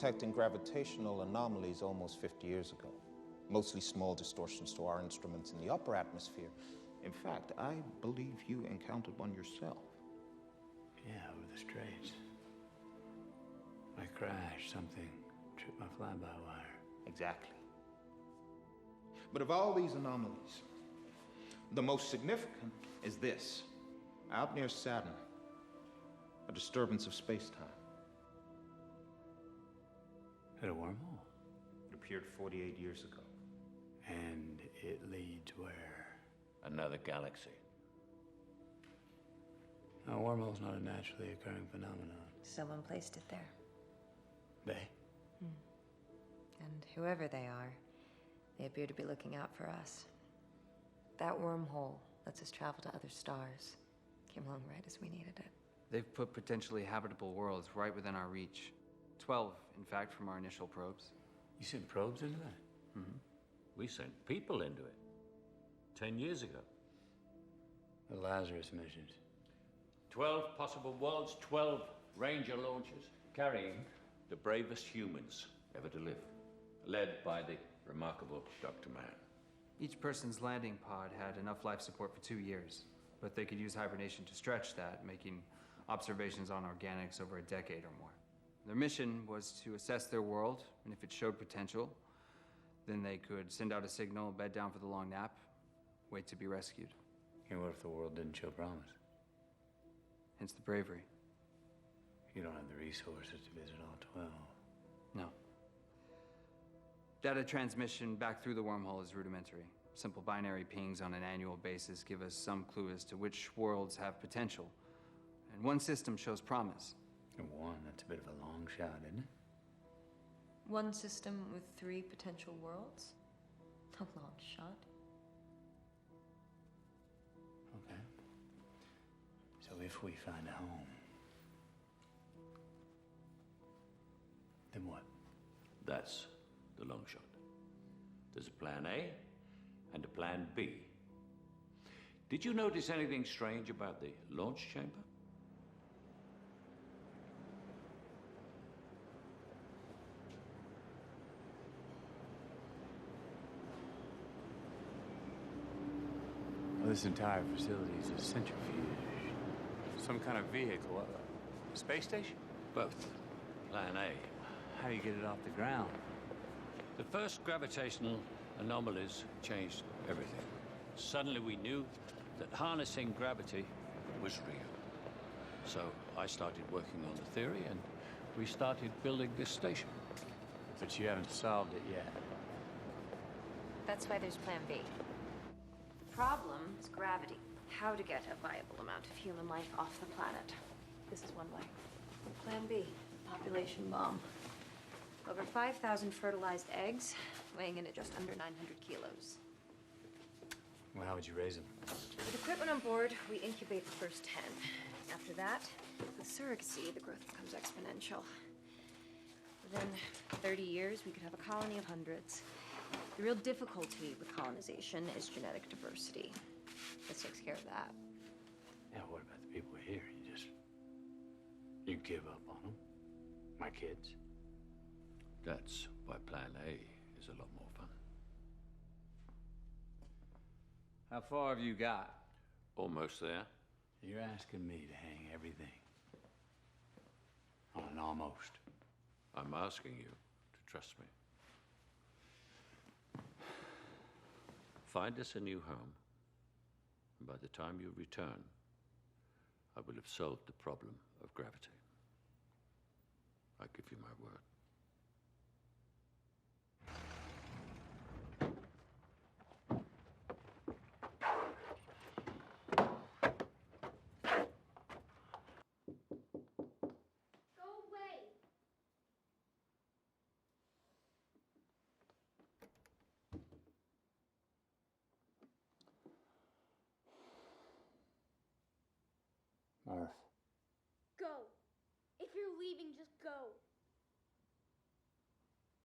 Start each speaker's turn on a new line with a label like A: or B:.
A: Detecting gravitational anomalies almost 50 years ago. Mostly small distortions to our instruments in the upper atmosphere. In fact, I believe you encountered one yourself.
B: Yeah, over the Straits. I crashed, something tripped my fly-by-wire.
A: Exactly. But of all these anomalies, the most significant is this. Out near Saturn, a disturbance of space-time.
B: Hit a wormhole?
A: It appeared 48 years ago.
B: And it leads where?
C: Another galaxy.
B: A wormhole's not a naturally occurring phenomenon.
D: Someone placed it there.
B: They?
D: And whoever they are, they appear to be looking out for us. That wormhole lets us travel to other stars. Came along right as we needed it.
E: They've put potentially habitable worlds right within our reach. 12, in fact, from our initial probes.
B: You sent probes into that?
C: We sent people into it 10 years ago.
B: The Lazarus missions.
C: 12 possible worlds, 12 Ranger launches, carrying the bravest humans ever to live, led by the remarkable Dr. Mann.
E: Each person's landing pod had enough life support for 2 years, but they could use hibernation to stretch that, making observations on organics over a decade or more. Their mission was to assess their world, and if it showed potential, then they could send out a signal, bed down for the long nap, wait to be rescued.
B: And what if the world didn't show promise?
E: Hence the bravery.
B: You don't have the resources to visit all 12.
E: No. Data transmission back through the wormhole is rudimentary. Simple binary pings on an annual basis give us some clue as to which worlds have potential. And one system shows promise.
B: And one, that's a bit of a long shot, isn't it?
D: One system with 3 potential worlds? A long shot.
B: Okay. So if we find a home, then what?
C: That's the long shot. There's a plan A and a plan B. Did you notice anything strange about the launch chamber?
B: Well, this entire facility is a centrifuge. Some kind of vehicle. A space station?
C: Both. Plan A.
B: How do you get it off the ground?
C: The first gravitational anomalies changed everything. Suddenly we knew that harnessing gravity was real. So I started working on the theory, and we started building this station.
B: But you haven't solved it yet.
D: That's why there's Plan B. The problem is gravity. How to get a viable amount of human life off the planet. This is one way. Plan B, population bomb. Over 5,000 fertilized eggs, weighing in at just under 900 kilos.
B: Well, how would you raise them?
D: With equipment on board, we incubate the first 10. After that, with surrogacy, the growth becomes exponential. Within 30 years, we could have a colony of hundreds. The real difficulty with colonization is genetic diversity. This takes care of that.
B: Yeah, what about the people here? You give up on them? My kids?
C: That's why Plan A is a lot more fun.
B: How far have you got?
C: Almost there.
B: You're asking me to hang everything on an almost.
C: I'm asking you to trust me. Find us a new home, and by the time you return, I will have solved the problem of gravity. I give you my word.
F: Go away.
B: Murph.
F: Go. If you're leaving, just go.